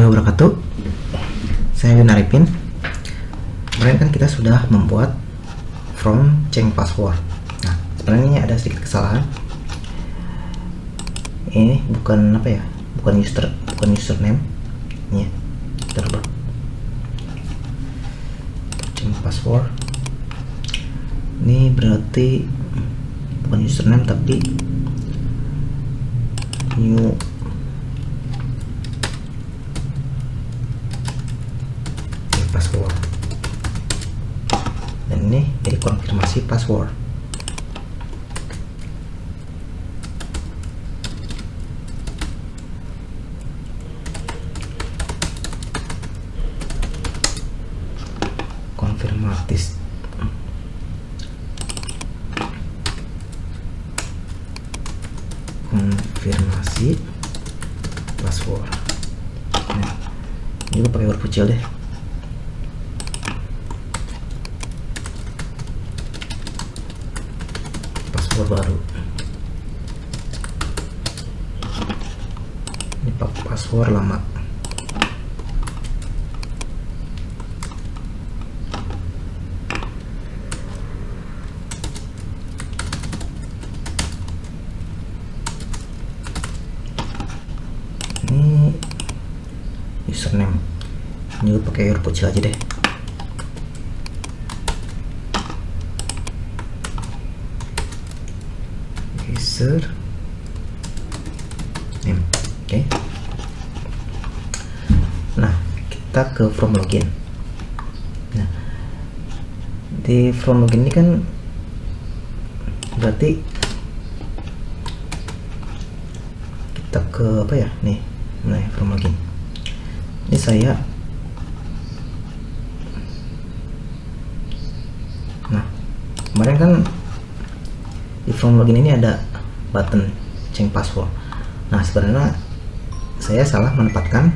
warahmatullahi wabarakatuh. Saya Yun Arifin. Kemarin kan kita sudah membuat from change password. Nah, sebenarnya ini ada sedikit kesalahan. Ini bukan apa ya? Bukan username. Ini ya, kita rubah. Change password. Ini berarti bukan username tapi new password, dan ini jadi konfirmasi password. Konfirmasi password. Nah, ini juga pakai huruf kecil deh. Password baru. Ini password lama. Ini username. Ini juga pakai huruf kecil aja deh. User name. Oke. Nah, kita ke from login. Nah, di from login ini kan berarti kita ke apa ya? Nih, nah from login. Ini saya. Nah, kemarin kan di from login ini ada button change password. Nah, sebenarnya saya salah menempatkan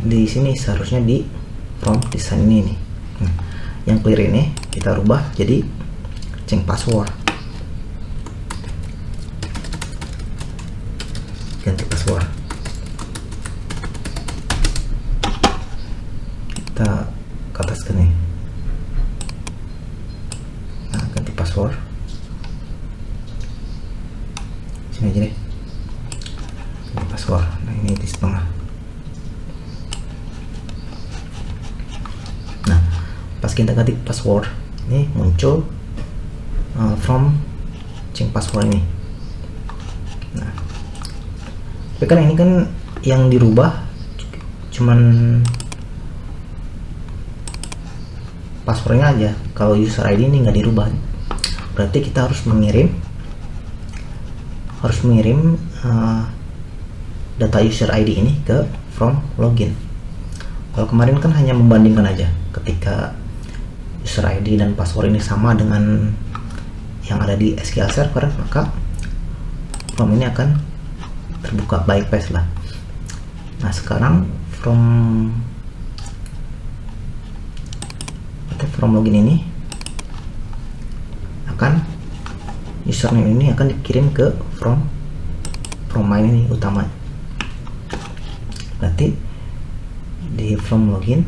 di sini, seharusnya di from design ini nih. Nah, yang clear ini kita rubah jadi change password. Ganti password. Kita ke atas ke nih. Nah, ganti password. Sini aja deh. Ganti password. Nah, ini di setengah. Nah, pas kita ganti password, ini muncul from change password ini. Nah, tapi kan ini kan yang dirubah cuman passwordnya aja. Kalau user ID ini nggak dirubah, berarti kita harus mengirim data user ID ini ke from login. Kalau kemarin kan hanya membandingkan aja, ketika user ID dan password ini sama dengan yang ada di SQL Server, maka from ini akan terbuka bypass lah. Nah, sekarang from login ini akan username ini akan dikirim ke from main ini utama. Berarti di from login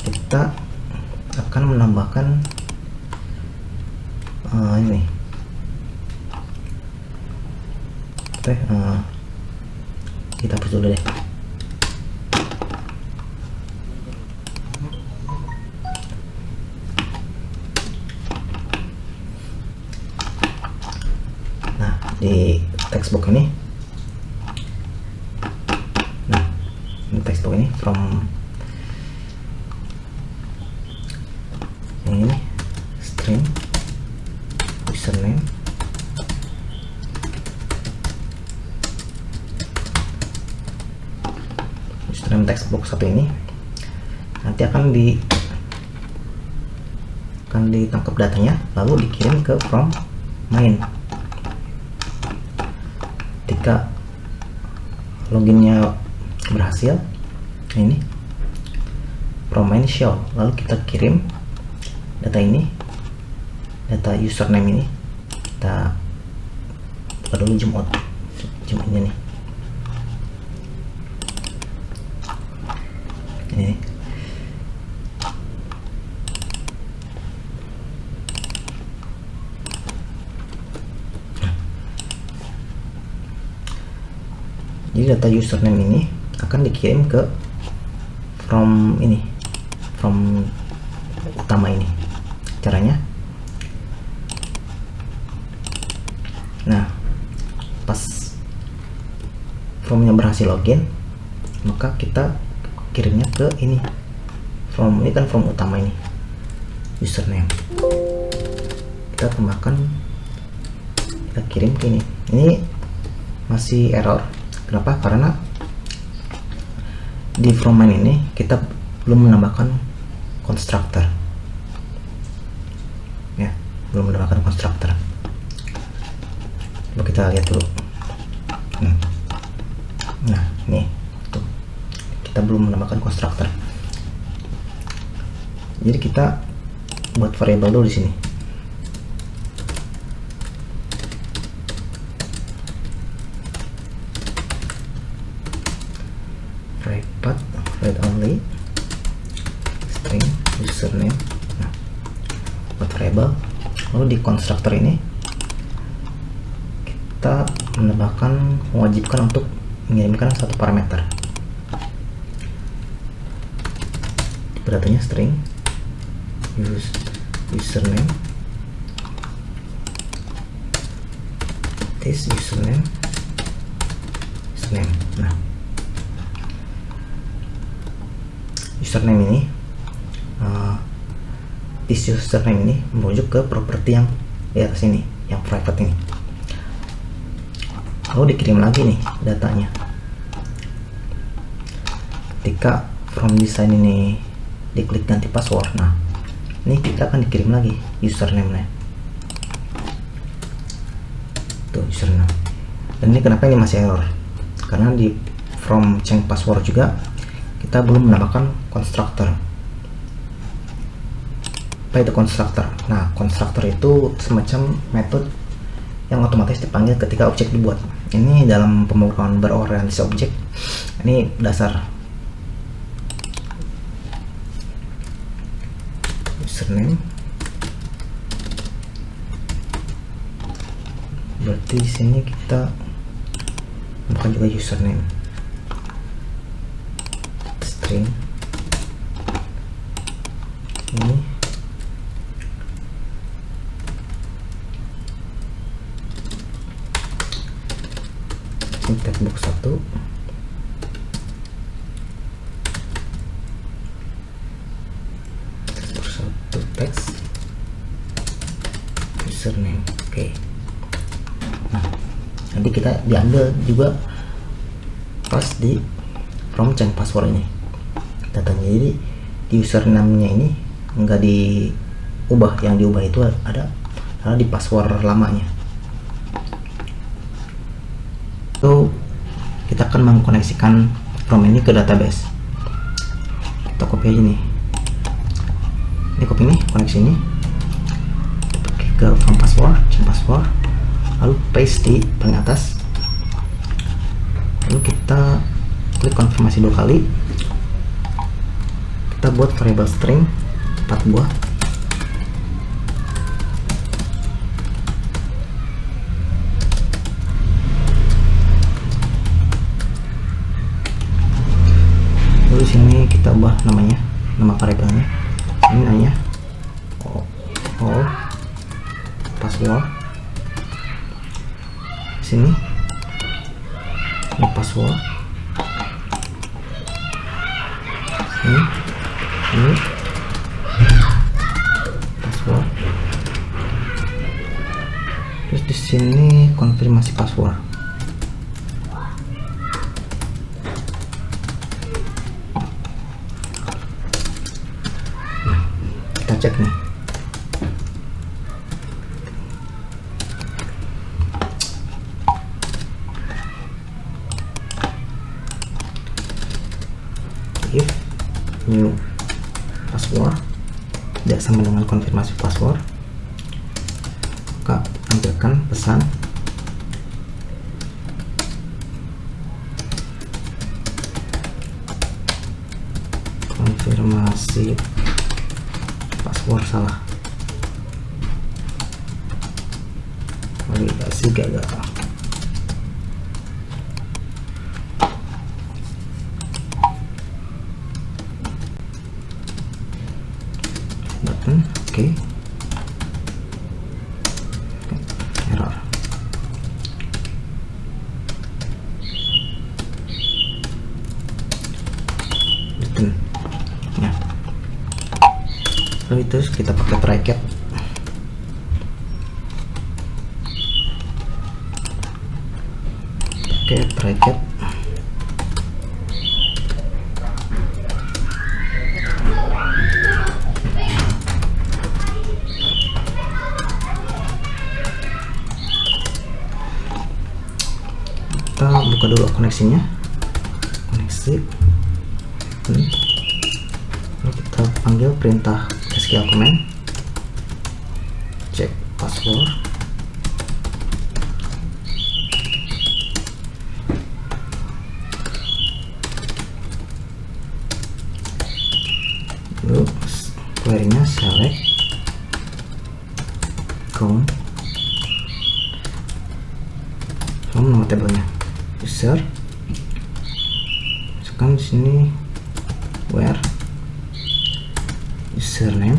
kita akan menambahkan ini kita hapus dulu deh. Nah, di text box ini, nah ini text box ini from yang ini string username text box satu ini nanti akan ditangkap datanya lalu dikirim ke from main. Ketika loginnya berhasil, ini from main show, lalu kita kirim data ini, data username ini. Kita buka dulu zoom out, zoom in nih. ini. Jadi data username ini akan dikirim ke from utama ini. Caranya, nah pas formnya berhasil login, maka kita kirimnya ke ini kan from utama ini, username. Kita tambahkan, kita kirim ke ini. Ini masih error. Kenapa? Karena di from main ini kita belum menambahkan constructor, ya, belum menambahkan constructor. Coba kita lihat dulu. Nah, ini tuh, kita belum menambahkan constructor. Jadi kita buat variable dulu di sini. Private read only string username. Nah, buat variable. Lalu di constructor ini kita mewajibkan untuk mengirimkan satu parameter. Datanya string username, this username. Nah, username ini, this username ini merujuk ke properti yang di atas ini, yang private ini. Lalu dikirim lagi nih datanya. Ketika from design ini diklik ganti password, nah ini kita akan dikirim lagi username-nya. Tuh, username. Dan ini kenapa ini masih error? Karena di from change password juga kita belum menambahkan constructor. Apa itu constructor? Nah, constructor itu semacam metode yang otomatis dipanggil ketika objek dibuat. Ini dalam pemrograman berorientasi objek. Ini dasar. Username. Berarti di sini kita bukan juga username. String. Ini textbook 1, teks username. Oke. Nah, nanti kita diambil juga pas di from change password ini datanya. Jadi di username-nya ini enggak diubah, yang diubah itu adalah di password lamanya. So, kita akan mengkoneksikan from ini ke database. Kita copy aja nih. Ini copy ini, koneksi ini. Kita pakai ke from password, change password, lalu paste di paling atas. Lalu kita klik konfirmasi 2 kali. Kita buat variable string 4 buah. Lalu di sini kita ubah namanya, nama variabelnya. Ini namanya all password. Sini ini password. Ini password. Terus di sini konfirmasi password. Kita cek nih. If new password tidak sama dengan konfirmasi password, maka ambilkan pesan konfirmasi password salah, validasi gagal. Button oke. Error. Button ya. Lalu itu kita pakai bracket. Bracket kita buka dulu koneksinya, koneksi. Lalu kita panggil perintah SQL command check password. Lalu query-nya select count from nama tabelnya user, masukkan di sini where username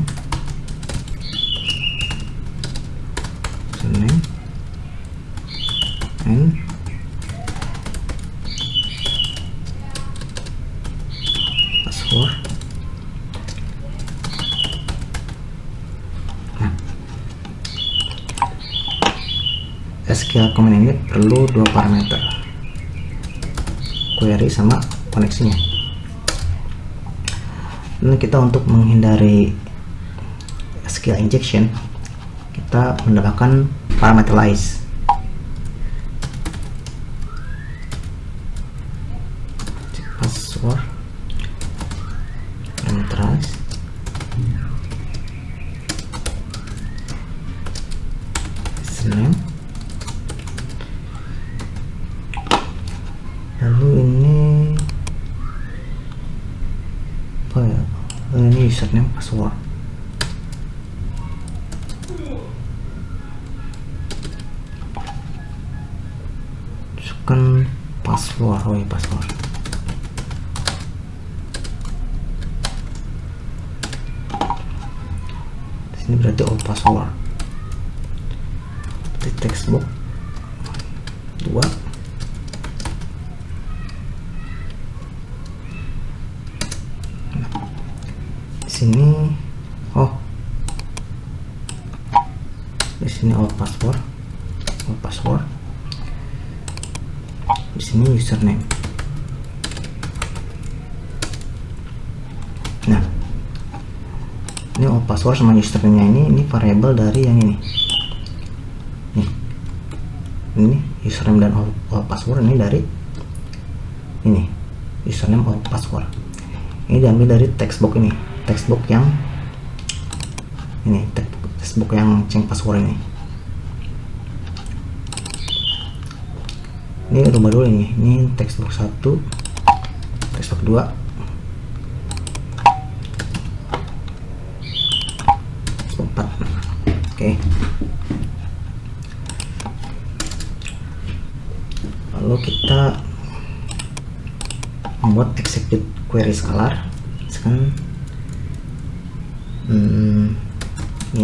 and password. SQL command ini perlu dua parameter, query sama koneksinya. Dan kita untuk menghindari SQL injection, kita menambahkan parameterize. Password parameterize username. Lalu ini apa ya? Ini username password. Masukkan password. Oh ya, password. Di sini berarti all password. Di textbook 2. Sini di sini all password, di sini username. Nah, ini all password sama username-nya ini variabel dari yang ini. Ini username dan all password ini dari ini username all password. Ini diambil dari textbook ini, textbook yang ini, textbook yang change password ini. Ini rubah dulu ini textbook 1, textbook 2, textbook 4. Oke. Lalu kita membuat execute query scalar. Sekarang ini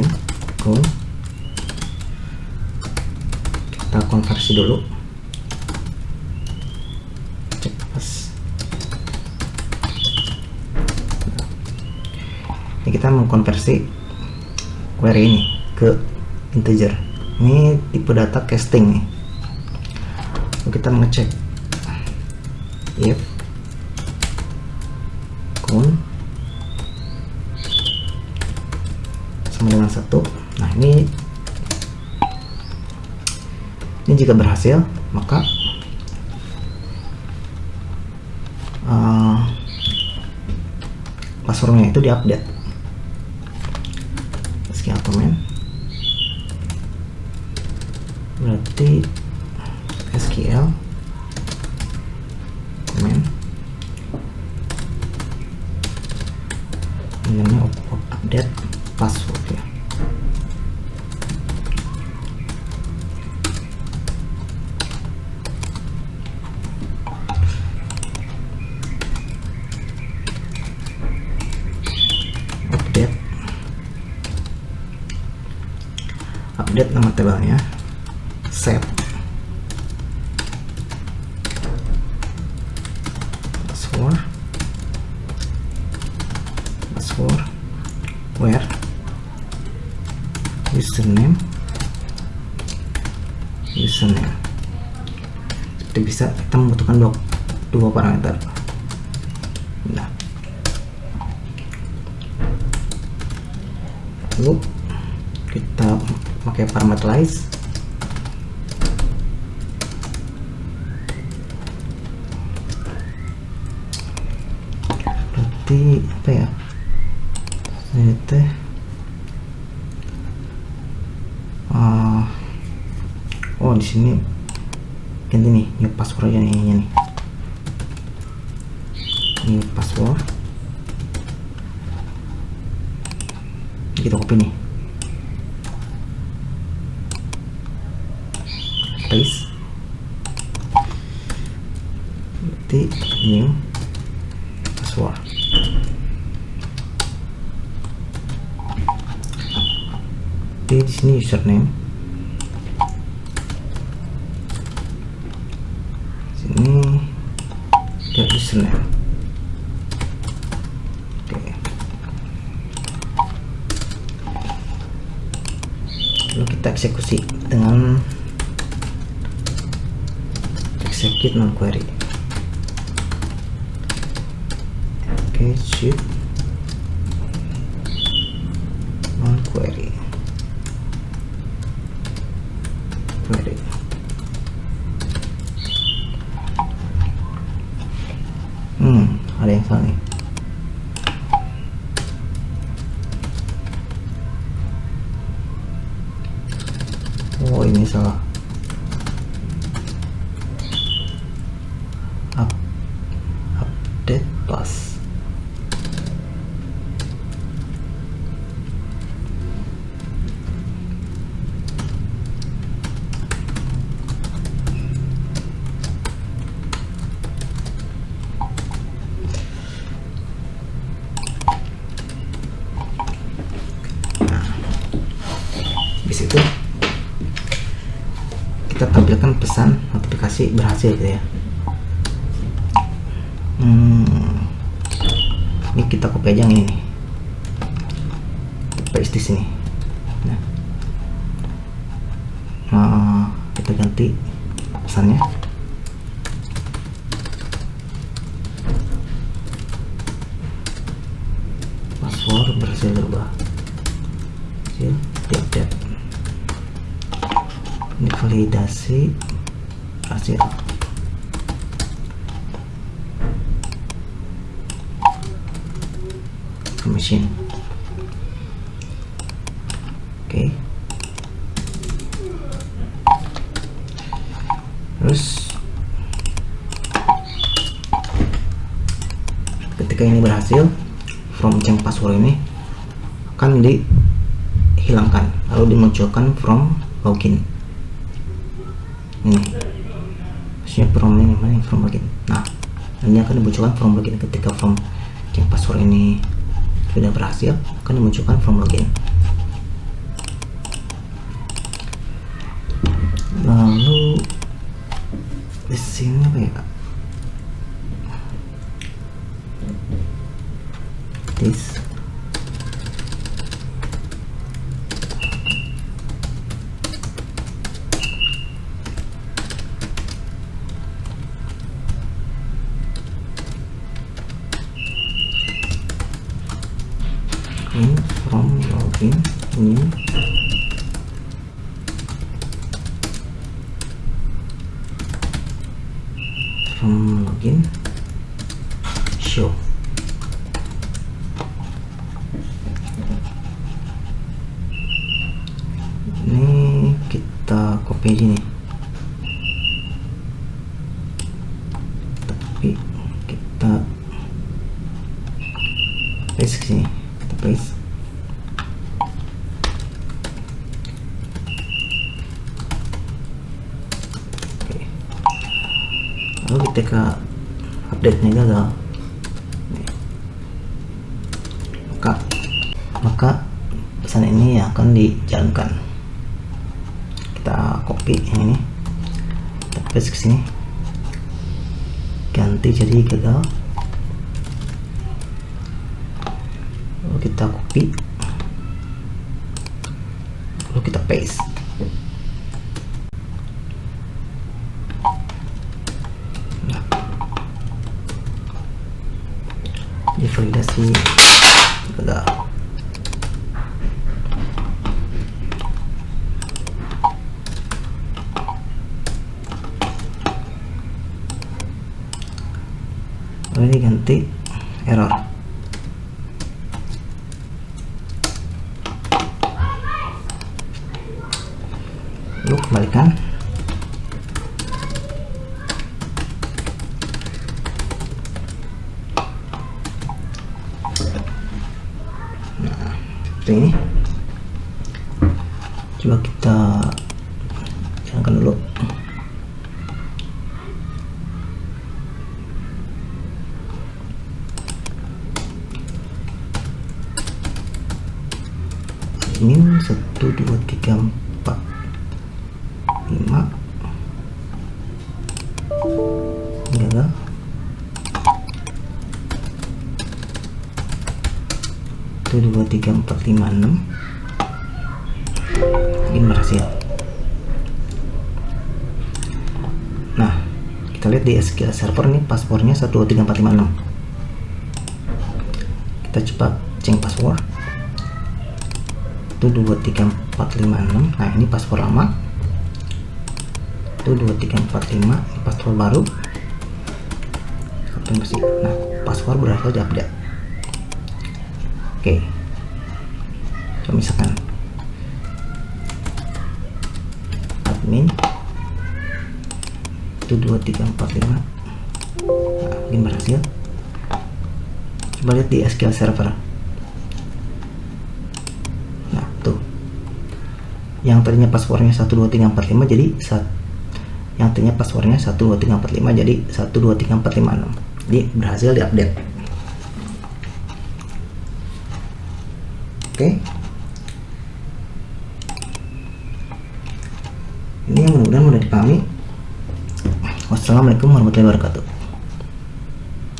kita konversi dulu, cek pas. Ini kita mengkonversi query ini ke integer. Ini tipe data casting nih. Lalu kita mengecek if count sama dengan 1. Nah, ini jika berhasil, maka passwordnya itu diupdate. SQL command berarti SQL command update password ya. Update nama tabelnya, save password where username seperti bisa kita membutuhkan dua parameter. Nah, lalu kita pakai parameterize, berarti apa ya, ini teh oh di sini ganti nih new password aja nih, new password kita copy nih, paste, berarti new password. Di sini username, sini ya username. Oke, lalu kita eksekusi dengan execute non query. Oke, shoot non query. Ada yang salah nih. Oh, ini salah. Update pass. Di situ kita tampilkan pesan notifikasi berhasil gitu ya. Ini kita copy aja ini nih, paste di sini. Nah, kita ganti pesannya. Password berhasil berubah, diupdate. Ini validasi hasil. Machine. Oke. Terus ketika ini berhasil, from change password ini akan dihilangkan, lalu dimunculkan from login. Ini maksudnya from ini mana, from login. Nah, ini akan dimunculkan from login. Ketika from change password ini sudah berhasil, akan dimunculkan from login. Lalu di sini apa ya, this in from login new from login show. Ini kita copy aja nih, tapi kita paste ke sini, kita paste ketika update-nya gagal, maka pesan ini akan dijalankan. Kita copy yang ini, kita paste ke sini, ganti jadi gagal, lalu kita copy, lalu kita paste. Nah, di validasi gagal. Lalu ini ganti error. Lalu kembalikan. Nah, seperti ini. Coba kita jalankan dulu. Ini 1 2 3 4 5 gagal. 1 2 3 4 5 6 ini berhasil. Nah, kita lihat di SQL Server nih passwordnya 1 2 3 4 5 6. Kita coba change password 1 2 3 4 5 6. Nah, ini password lama. 1 2 3 4 5, ini password baru. Nah, password berhasil diupdate. Oke, coba misalkan admin 1 2 3 4 5. Nah, ini berhasil. Coba lihat di SQL Server. Yang tadinya passwordnya 1 2 3 4 5 jadi yang tadinya passwordnya 1 2 3 4 5 jadi 1 2 3 4 5 6. Jadi berhasil diupdate. Oke. Ini yang mudah-mudahan mudah dipahami. Wassalamualaikum warahmatullahi wabarakatuh.